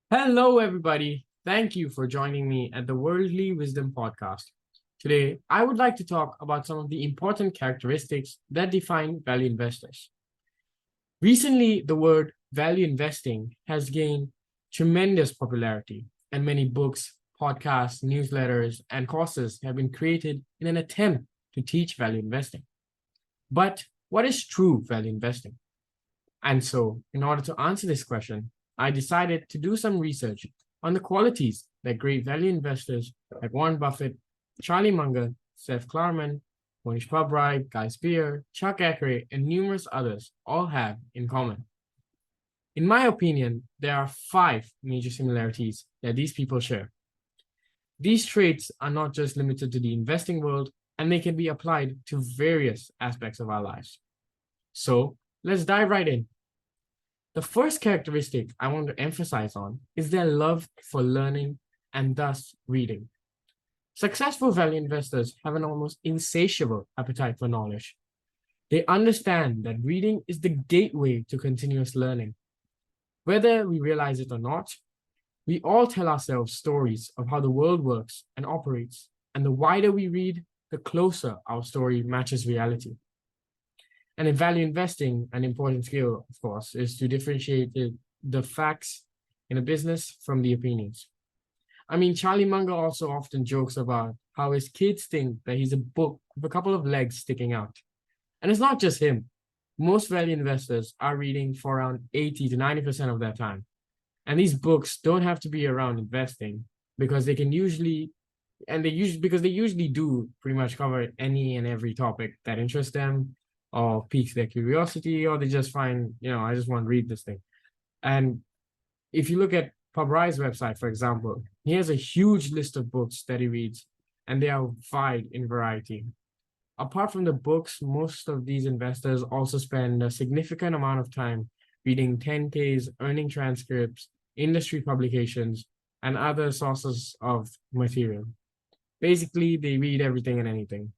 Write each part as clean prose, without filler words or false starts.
Hello, everybody. Thank you for joining me at the Worldly Wisdom Podcast. Today, I would like to talk about some of the important characteristics that define value investors. Recently, the word value investing has gained tremendous popularity, and many books, podcasts, newsletters, and courses have been created in an attempt to teach value investing. But what is true value investing? And so, in order to answer this question, I decided to do some research on the qualities that great value investors like Warren Buffett, Charlie Munger, Seth Klarman, Monish Pabrai, Guy Spear, Chuck Ackeray, and numerous others all have in common. In my opinion, there are five major similarities that these people share. These traits are not just limited to the investing world, and they can be applied to various aspects of our lives. So, let's dive right in. The first characteristic I want to emphasize on is their love for learning and thus reading. Successful value investors have an almost insatiable appetite for knowledge. They understand that reading is the gateway to continuous learning. Whether we realize it or not, we all tell ourselves stories of how the world works and operates, and the wider we read, the closer our story matches reality. And in value investing, an important skill, of course, is to differentiate the facts in a business from the opinions. I mean, Charlie Munger also often jokes about how his kids think that he's a book with a couple of legs sticking out. And it's not just him. Most value investors are reading for around 80 to 90% of their time. And these books don't have to be around investing because they can usually, and they usually, because they usually do pretty much cover any and every topic that interests them or piques their curiosity, or they just find, I just want to read this thing. And if you look at Pabrai's website, for example, he has a huge list of books that he reads, and they are wide in variety. Apart from the books, most of these investors also spend a significant amount of time reading 10Ks, earning transcripts, industry publications, and other sources of material. Basically, they read everything and anything.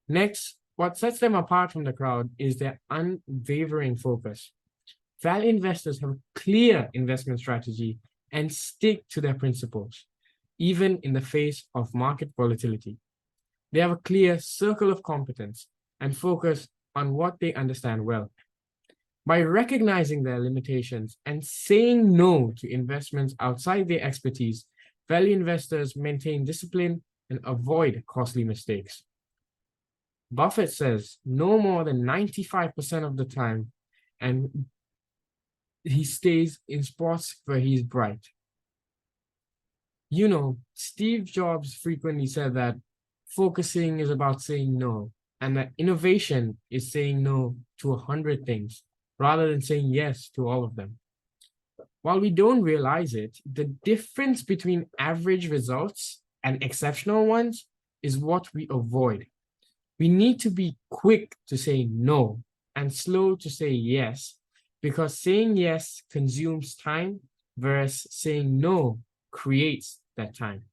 Next, what sets them apart from the crowd is their unwavering focus. Value investors have a clear investment strategy and stick to their principles, even in the face of market volatility. They have a clear circle of competence and focus on what they understand well. By recognizing their limitations and saying no to investments outside their expertise, value investors maintain discipline and avoid costly mistakes. Buffett says no more than 95% of the time, and he stays in spots where he's bright. Steve Jobs frequently said that focusing is about saying no, and that innovation is saying no to 100 things rather than saying yes to all of them. While we don't realize it, the difference between average results and exceptional ones is what we avoid. We need to be quick to say no and slow to say yes, because saying yes consumes time, whereas saying no creates that time.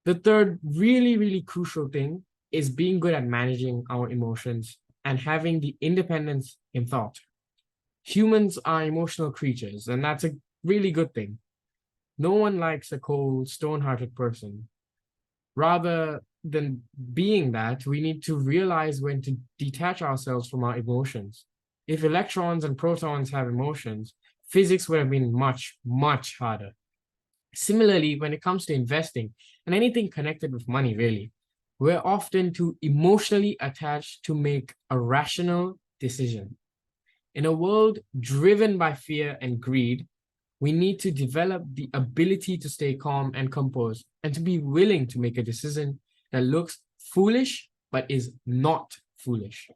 The third really, really crucial thing is being good at managing our emotions and having the independence in thought. Humans are emotional creatures, and that's a really good thing. No one likes a cold, stone-hearted person. Rather than being that, we need to realize when to detach ourselves from our emotions. If electrons and protons have emotions, physics would have been much, much harder. Similarly, when it comes to investing and anything connected with money, really, we're often too emotionally attached to make a rational decision. In a world driven by fear and greed, we need to develop the ability to stay calm and composed and to be willing to make a decision that looks foolish but is not foolish.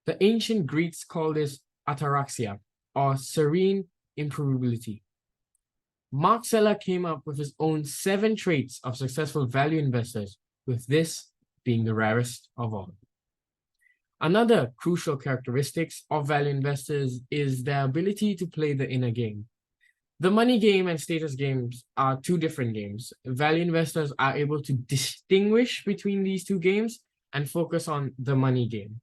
The ancient Greeks called this ataraxia, or serene improbability. Mark Seller came up with his own 7 traits of successful value investors, with this being the rarest of all. Another crucial characteristics of value investors is their ability to play the inner game. The money game and status games are 2 different games. Value investors are able to distinguish between these 2 games and focus on the money game.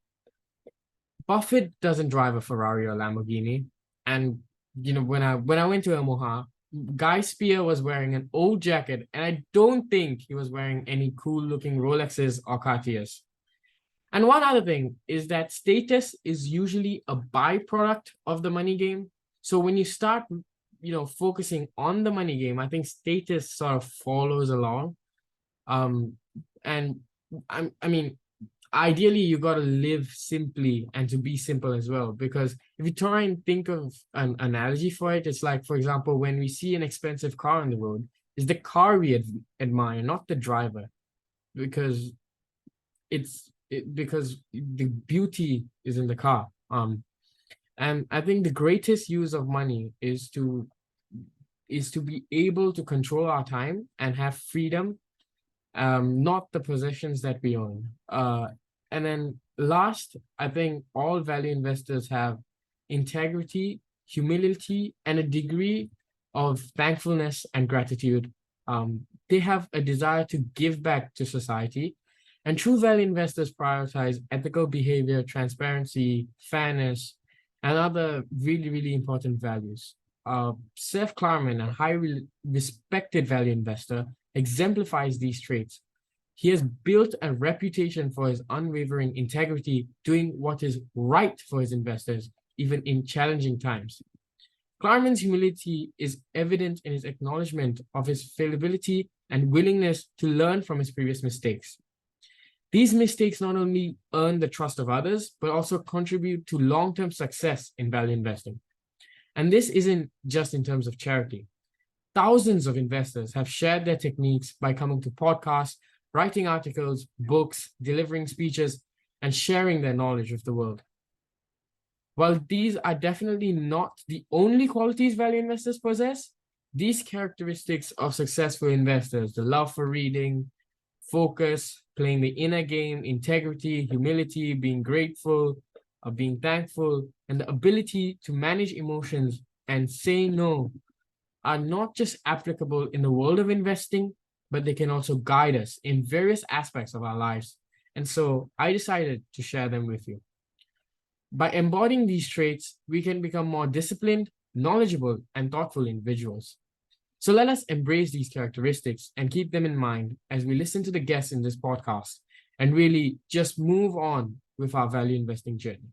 Buffett doesn't drive a Ferrari or Lamborghini, and when I went to Omaha, Guy Spear was wearing an old jacket, and I don't think he was wearing any cool looking Rolexes or Cartiers. And one other thing is that status is usually a byproduct of the money game. So when you start, focusing on the money game, I think status sort of follows along. Um, and I mean, ideally, you got to live simply and to be simple as well. Because if you try and think of an analogy for it, it's like, for example, when we see an expensive car on the road, it's the car we admire, not the driver, because because the beauty is in the car. And I think the greatest use of money is to be able to control our time and have freedom, not the possessions that we own. And then last, I think all value investors have integrity, humility, and a degree of thankfulness and gratitude. They have a desire to give back to society. And true value investors prioritize ethical behavior, transparency, fairness, and other really, really important values. Seth Klarman, a highly respected value investor, exemplifies these traits. He has built a reputation for his unwavering integrity, doing what is right for his investors, even in challenging times. Klarman's humility is evident in his acknowledgement of his fallibility and willingness to learn from his previous mistakes. These mistakes not only earn the trust of others, but also contribute to long-term success in value investing. And this isn't just in terms of charity. Thousands of investors have shared their techniques by coming to podcasts, writing articles, books, delivering speeches, and sharing their knowledge with the world. While these are definitely not the only qualities value investors possess, these characteristics of successful investors, the love for reading, focus, playing the inner game, integrity, humility, being grateful, being thankful, and the ability to manage emotions and say no are not just applicable in the world of investing, but they can also guide us in various aspects of our lives. And so I decided to share them with you. By embodying these traits, we can become more disciplined, knowledgeable, and thoughtful individuals. So let us embrace these characteristics and keep them in mind as we listen to the guests in this podcast and really just move on with our value investing journey.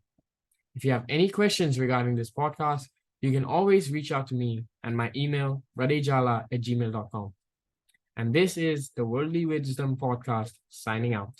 If you have any questions regarding this podcast, you can always reach out to me and my email, radejala@gmail.com. And this is the Worldly Wisdom Podcast signing out.